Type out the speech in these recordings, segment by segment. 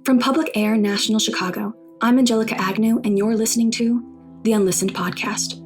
From Public Air National Chicago, I'm Angelica Agnew, and you're listening to the Unlistened podcast.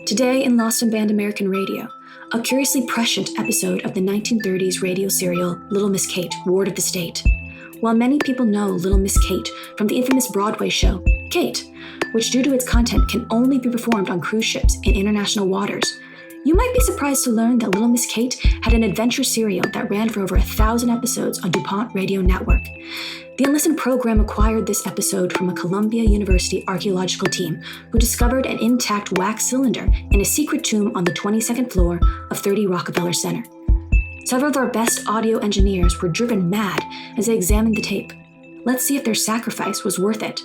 Today in Lost and Banned American Radio, a curiously prescient episode of the 1930s radio serial Lil Miss Kate, Ward of the State. While many people know Lil Miss Kate from the infamous Broadway show, Kate, which due to its content can only be performed on cruise ships in international waters, you might be surprised to learn that Lil Miss Kate had an adventure serial that ran for over 1,000 episodes on DuPont Radio Network. The Unlistened program acquired this episode from a Columbia University archaeological team who discovered an intact wax cylinder in a secret tomb on the 22nd floor of 30 Rockefeller Center. Several of our best audio engineers were driven mad as they examined the tape. Let's see if their sacrifice was worth it.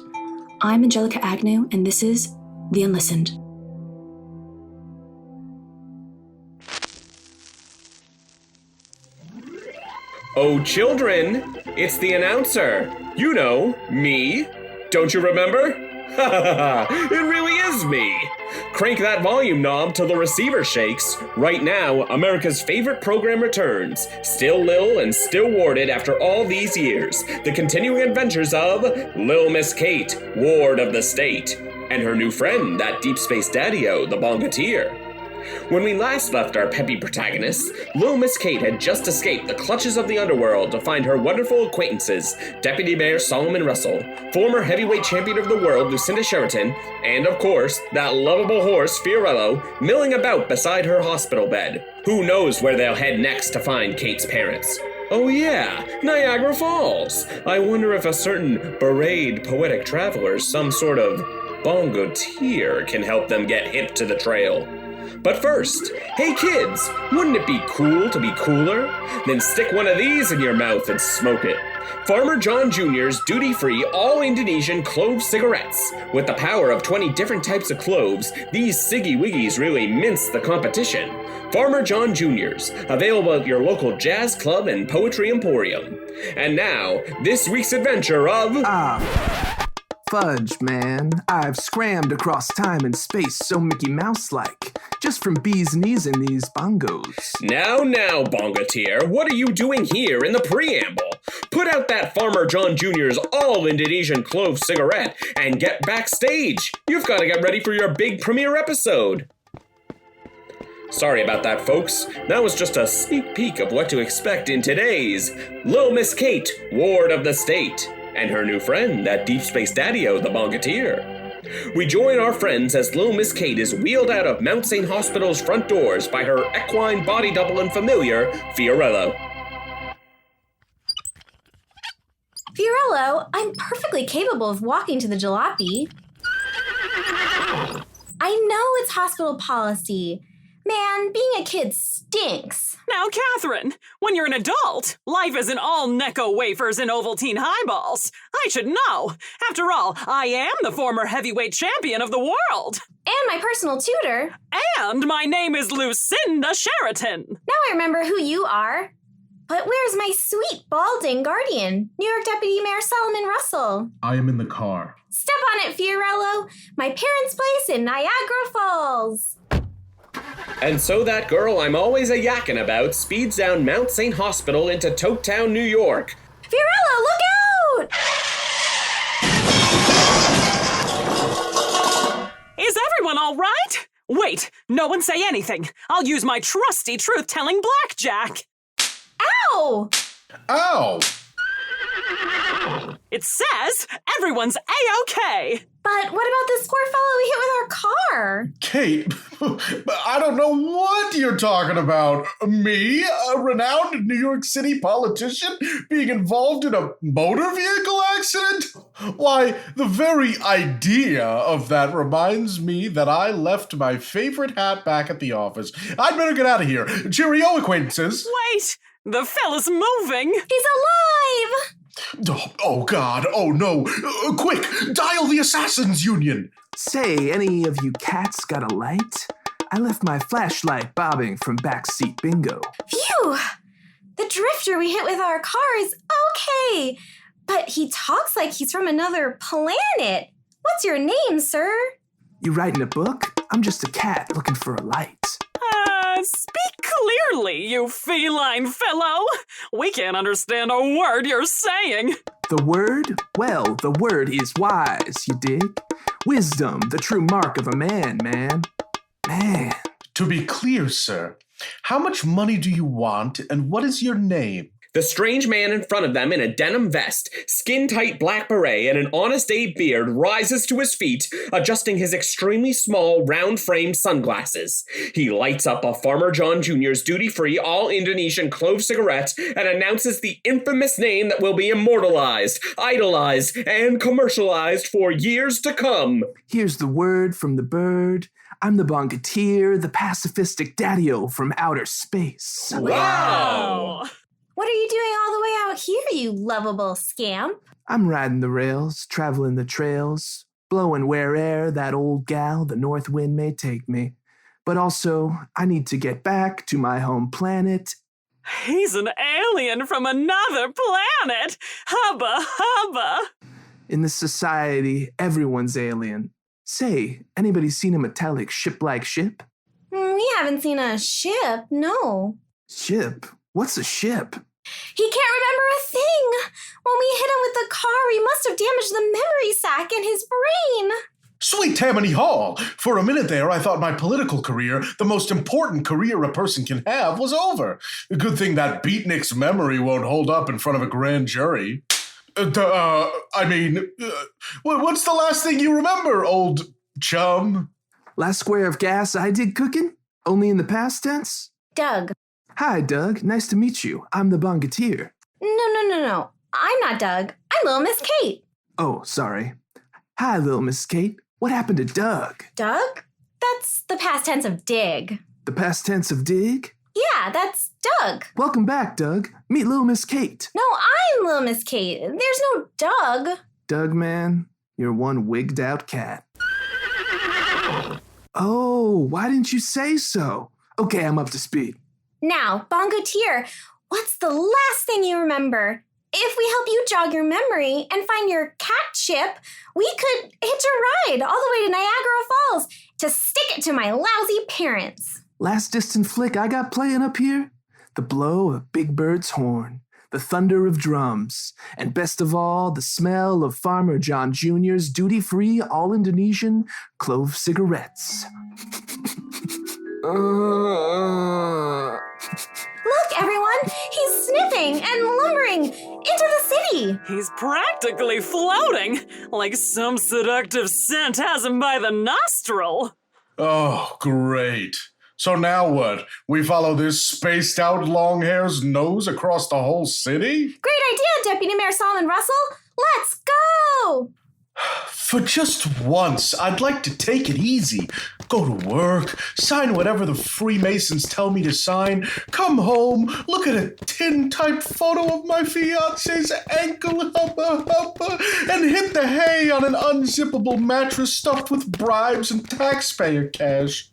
I'm Angelica Agnew, and this is The Unlistened. Oh, children, it's the announcer. You know, me. Don't you remember? Ha ha ha, it really is me. Crank that volume knob till the receiver shakes. Right now, America's favorite program returns. Still Lil and still warded after all these years. The continuing adventures of Lil Miss Kate, Ward of the State, and her new friend, that deep space daddy-o, the Bongoteer. When we last left our peppy protagonists, Lil Miss Kate had just escaped the clutches of the underworld to find her wonderful acquaintances, Deputy Mayor Solomon Russell, former heavyweight champion of the world Lucinda Sheraton, and of course, that lovable horse Fiorello, milling about beside her hospital bed. Who knows where they'll head next to find Kate's parents? Oh yeah, Niagara Falls. I wonder if a certain berate poetic traveler, some sort of Bongoteer, can help them get hip to the trail. But first, hey kids, wouldn't it be cool to be cooler? Then stick one of these in your mouth and smoke it. Farmer John Jr.'s duty-free all-Indonesian clove cigarettes. With the power of 20 different types of cloves, these Siggy-Wiggies really mince the competition. Farmer John Jr.'s, available at your local jazz club and poetry emporium. And now, this week's adventure of... Fudge, man. I've scrammed across time and space so Mickey Mouse-like, just from bees knees in these bongos. Now, Bongoteer, what are you doing here in the preamble? Put out that Farmer John Jr.'s all-Indonesian clove cigarette and get backstage. You've got to get ready for your big premiere episode. Sorry about that, folks. That was just a sneak peek of what to expect in today's Lil Miss Kate, Ward of the State, and her new friend, that deep space daddy-o, the Bongoteer. We join our friends as Lil Miss Kate is wheeled out of Mount St. Hospital's front doors by her equine body double and familiar, Fiorello. Fiorello, I'm perfectly capable of walking to the jalopy. I know it's hospital policy. Man, being a kid stinks. Now, Catherine, when you're an adult, life isn't all Necco wafers and Ovaltine highballs. I should know. After all, I am the former heavyweight champion of the world. And my personal tutor. And my name is Lucinda Sheraton. Now I remember who you are. But where's my sweet, balding guardian, New York Deputy Mayor Solomon Russell? I am in the car. Step on it, Fiorello. My parents' place in Niagara Falls. And so that girl I'm always a-yakking about speeds down Mount St. Hospital into Toketown, New York. Fiorello, look out! Is everyone all right? Wait, no one say anything. I'll use my trusty truth-telling blackjack. Ow! Ow! It says everyone's A-OK. But what about this poor fellow we hit with our car? Kate, I don't know what you're talking about. Me, a renowned New York City politician, being involved in a motor vehicle accident? Why, the very idea of that reminds me that I left my favorite hat back at the office. I'd better get out of here. Cheerio, acquaintances. Wait, the fella's moving. He's alive! Oh, God. Oh, no. Quick, dial the Assassins Union. Say, any of you cats got a light? I left my flashlight bobbing from backseat bingo. Phew! The drifter we hit with our car is okay, but he talks like he's from another planet. What's your name, sir? You writing a book? I'm just a cat looking for a light. Speak clearly, you feline fellow. We can't understand a word you're saying. The word? Well, the word is wise, you dig? Wisdom, the true mark of a man, man. Man. To be clear, sir, how much money do you want and what is your name? The strange man in front of them in a denim vest, skin-tight black beret, and an Honest Abe beard rises to his feet, adjusting his extremely small, round-framed sunglasses. He lights up a Farmer John Jr.'s duty-free, all-Indonesian clove cigarette and announces the infamous name that will be immortalized, idolized, and commercialized for years to come. Here's the word from the bird. I'm the Bongoteer, the pacifistic daddy-o from outer space. Wow! What are you doing all the way out here, you lovable scamp? I'm riding the rails, traveling the trails, blowing where'er that old gal, the north wind, may take me. But also, I need to get back to my home planet. He's an alien from another planet! Hubba hubba! In this society, everyone's alien. Say, anybody seen a metallic ship-like ship? We haven't seen a ship, no. Ship? What's a ship? He can't remember a thing. When we hit him with the car, we must have damaged the memory sac in his brain. Sweet Tammany Hall! For a minute there, I thought my political career, the most important career a person can have, was over. Good thing that beatnik's memory won't hold up in front of a grand jury. What's the last thing you remember, old chum? Last square of gas I did cooking? Only in the past tense? Doug. Hi, Doug. Nice to meet you. I'm the Bongoteer. No. I'm not Doug. I'm Lil Miss Kate. Oh, sorry. Hi, Lil Miss Kate. What happened to Doug? Doug? That's the past tense of dig. The past tense of dig? Yeah, that's Doug. Welcome back, Doug. Meet Lil Miss Kate. No, I'm Lil Miss Kate. There's no Doug. Doug, man, you're one wigged out cat. Oh, why didn't you say so? Okay, I'm up to speed. Now, Bongoteer, what's the last thing you remember? If we help you jog your memory and find your cat ship, we could hitch a ride all the way to Niagara Falls to stick it to my lousy parents. Last distant flick I got playing up here? The blow of Big Bird's horn, the thunder of drums, and best of all, the smell of Farmer John Jr.'s duty-free, all-Indonesian clove cigarettes. Look, everyone! He's sniffing and lumbering into the city! He's practically floating, like some seductive scent has him by the nostril. Oh, great. So now what? We follow this spaced-out long-hair's nose across the whole city? Great idea, Deputy Mayor Solomon Russell! Let's go! For just once, I'd like to take it easy. Go to work, sign whatever the Freemasons tell me to sign, come home, look at a tin-type photo of my fiancé's ankle, and hit the hay on an unzippable mattress stuffed with bribes and taxpayer cash.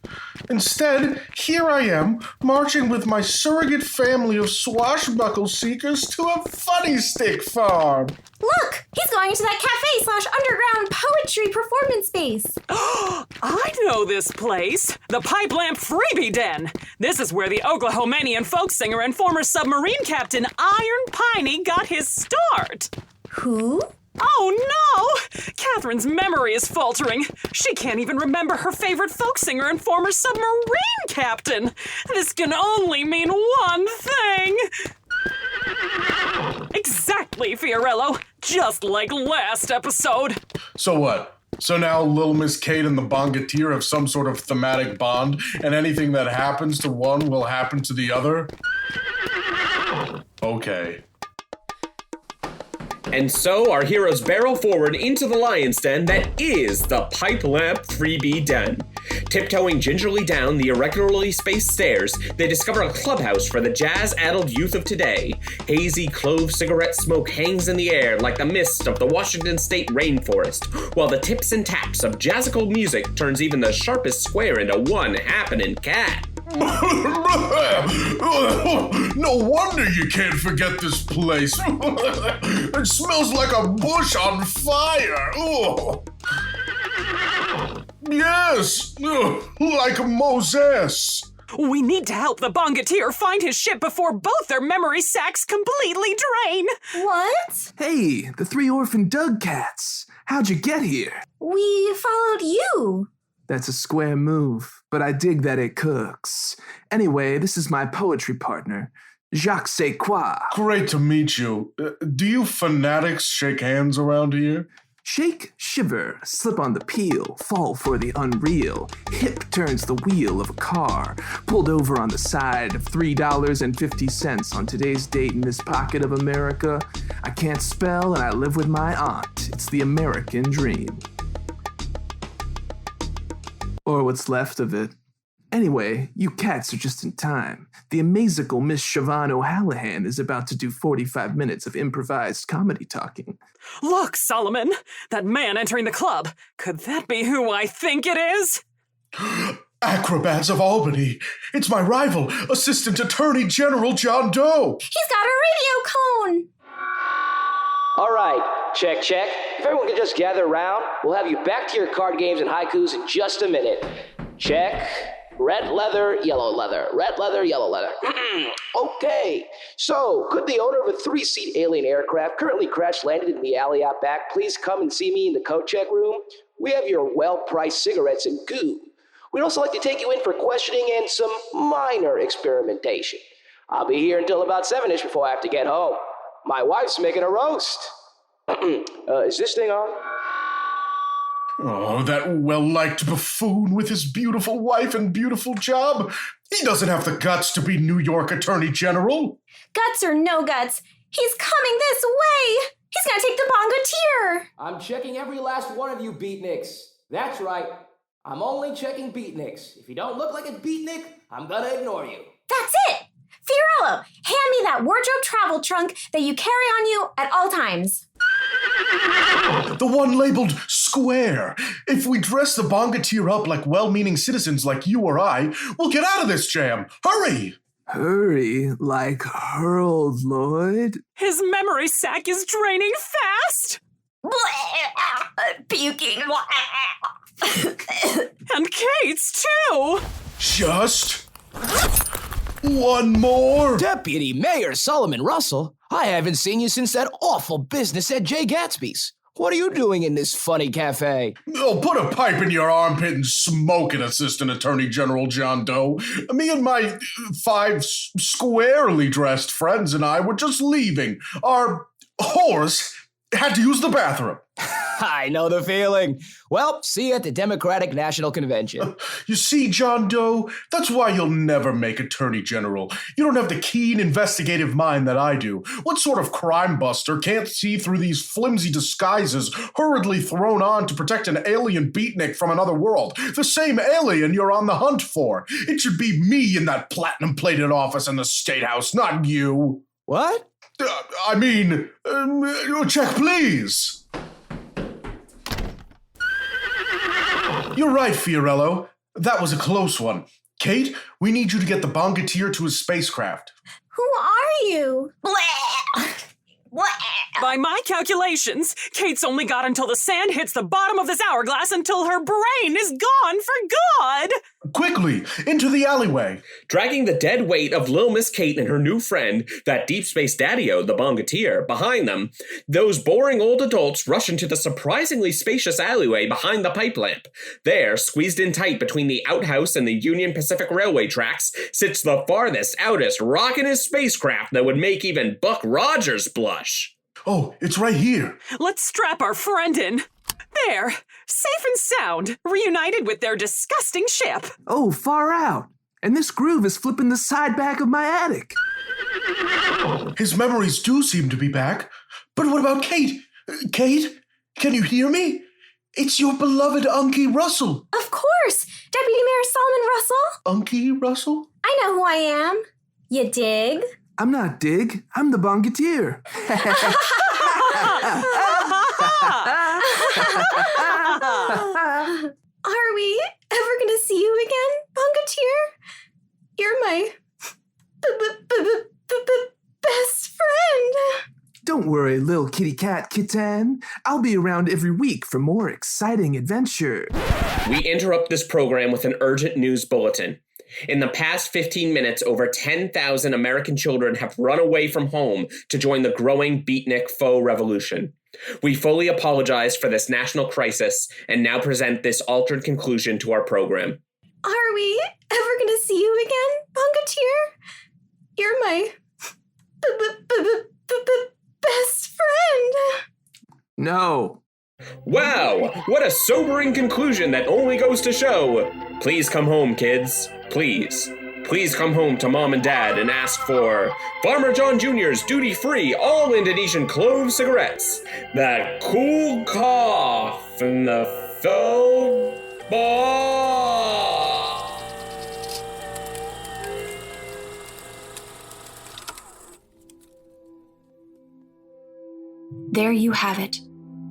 Instead, here I am, marching with my surrogate family of swashbuckle seekers to a funny stick farm. Look! He's going into that cafe/underground poetry performance space. I know this place. The Pipe Lamp Freebie Den. This is where the Oklahomanian folk singer and former submarine captain Iron Piney got his start. Who? Oh no! Catherine's memory is faltering. She can't even remember her favorite folk singer and former submarine captain. This can only mean one thing. Exactly, Fiorello. Just like last episode. So what? So now Lil Miss Kate and the Bongoteer have some sort of thematic bond, and anything that happens to one will happen to the other? Okay. And so our heroes barrel forward into the lion's den that is the Pipe Lamp Freebie Den. Tiptoeing gingerly down the irregularly spaced stairs, they discover a clubhouse for the jazz-addled youth of today. Hazy clove cigarette smoke hangs in the air like the mist of the Washington State rainforest, while the tips and taps of jazzical music turns even the sharpest square into one happening cat. No wonder you can't forget this place. It smells like a bush on fire. Ugh. Yes, like Moses. We need to help the Bongoteer find his ship before both their memory sacs completely drain. What? Hey, the 3 orphan Doug cats. How'd you get here? We followed you. That's a square move, but I dig that it cooks. Anyway, this is my poetry partner, Jacques Sequoia. Great to meet you. Do you fanatics shake hands around here? Shake, shiver, slip on the peel, fall for the unreal. Hip turns the wheel of a car, pulled over on the side of $3.50 on today's date in this pocket of America. I can't spell and I live with my aunt. It's the American dream. Or what's left of it. Anyway, you cats are just in time. The amazical Miss Siobhan O'Hallahan is about to do 45 minutes of improvised comedy talking. Look, Solomon, that man entering the club. Could that be who I think it is? Acrobats of Albany. It's my rival, Assistant Attorney General John Doe. He's got a radio cone. All right, check. If everyone can just gather around, we'll have you back to your card games and haikus in just a minute. Check. Red leather, yellow leather. Red leather, yellow leather. Okay. So, could the owner of a 3-seat alien aircraft currently crash-landed in the alley out back please come and see me in the coat check room? We have your well-priced cigarettes and goo. We'd also like to take you in for questioning and some minor experimentation. I'll be here until about 7-ish before I have to get home. My wife's making a roast. Is this thing on? Oh, that well-liked buffoon with his beautiful wife and beautiful job. He doesn't have the guts to be New York Attorney General. Guts or no guts, he's coming this way. He's gonna take the Bongoteer. I'm checking every last one of you beatniks. That's right. I'm only checking beatniks. If you don't look like a beatnik, I'm gonna ignore you. That's it. Fiorello, hand me that wardrobe travel trunk that you carry on you at all times. The one labeled square. If we dress the Bongoteer up like well-meaning citizens like you or I, we'll get out of this jam. Hurry! Hurry, like Harold Lloyd? His memory sac is draining fast! Puking. And Kate's, too! Just one more. Deputy Mayor Solomon Russell, I haven't seen you since that awful business at Jay Gatsby's. What are you doing in this funny cafe? Oh, put a pipe in your armpit and smoke it, Assistant Attorney General John Doe. Me and my 5 squarely dressed friends and I were just leaving. Our horse had to use the bathroom. I know the feeling. Well, see you at the Democratic National Convention. You see, John Doe, that's why you'll never make Attorney General. You don't have the keen investigative mind that I do. What sort of crime buster can't see through these flimsy disguises hurriedly thrown on to protect an alien beatnik from another world? The same alien you're on the hunt for. It should be me in that platinum-plated office in the State House, not you. What? Check, please. You're right, Fiorello. That was a close one. Kate, we need you to get the Bongoteer to his spacecraft. Who are you? By my calculations, Kate's only got until the sand hits the bottom of this hourglass until her brain is gone for good! Quickly, into the alleyway. Dragging the dead weight of Lil Miss Kate and her new friend, that deep space daddy-o, the Bongoteer, behind them, those boring old adults rush into the surprisingly spacious alleyway behind the pipe lamp. There, squeezed in tight between the outhouse and the Union Pacific Railway tracks, sits the farthest, outest, rockin'est spacecraft that would make even Buck Rogers blush. Oh, it's right here. Let's strap our friend in. There, safe and sound, reunited with their disgusting ship. Oh, far out. And this groove is flipping the side back of my attic. His memories do seem to be back. But what about Kate? Kate, can you hear me? It's your beloved Unky Russell. Of course, Deputy Mayor Solomon Russell. Unky Russell? I know who I am. You dig? I'm not Dig. I'm the Bongoteer. Are we ever gonna see you again, Bongoteer? You're my best friend. Don't worry, little kitty cat kitten. I'll be around every week for more exciting adventure. We interrupt this program with an urgent news bulletin. In the past 15 minutes, over 10,000 American children have run away from home to join the growing beatnik faux revolution. We fully apologize for this national crisis and now present this altered conclusion to our program. Are we ever gonna see you again, Bongoteer? You're my best friend. No. Wow, what a sobering conclusion that only goes to show. Please come home, kids. Please. Please come home to Mom and Dad and ask for Farmer John Jr.'s duty-free all-Indonesian clove cigarettes. That cool cough and the faux ball. There you have it.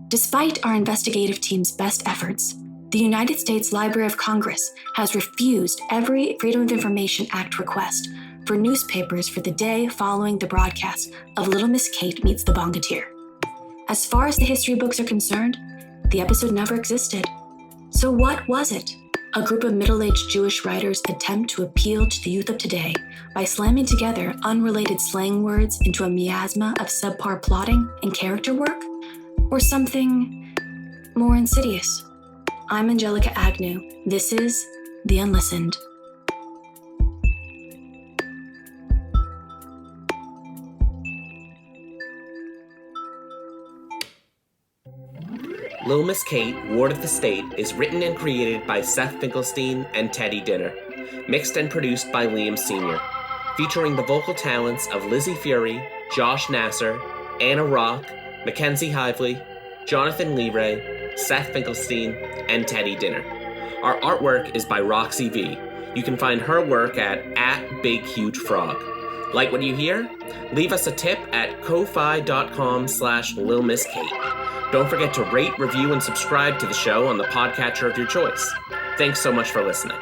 Despite our investigative team's best efforts, the United States Library of Congress has refused every Freedom of Information Act request for newspapers for the day following the broadcast of Lil Miss Kate Meets the Bongoteer. As far as the history books are concerned, the episode never existed. So what was it? A group of middle-aged Jewish writers attempt to appeal to the youth of today by slamming together unrelated slang words into a miasma of subpar plotting and character work? Or something more insidious? I'm Angelica Agnew. This is The Unlistened. Lil Miss Kate, Ward of the State, is written and created by Seth Finkelstein and Teddy Dinner, mixed and produced by Liam Sr., featuring the vocal talents of Lizzy Furey, Josh Nasser, Anna Rock, Mackenzie Hively, Jonathan Lee-Rey, Seth Finkelstein, and Teddy Dinner. Our artwork is by Roxy V. You can find her work at @BigHugeFrog. Like what you hear? Leave us a tip at ko-fi.com/LilMissKate. Don't forget to rate, review, and subscribe to the show on the podcatcher of your choice. Thanks so much for listening.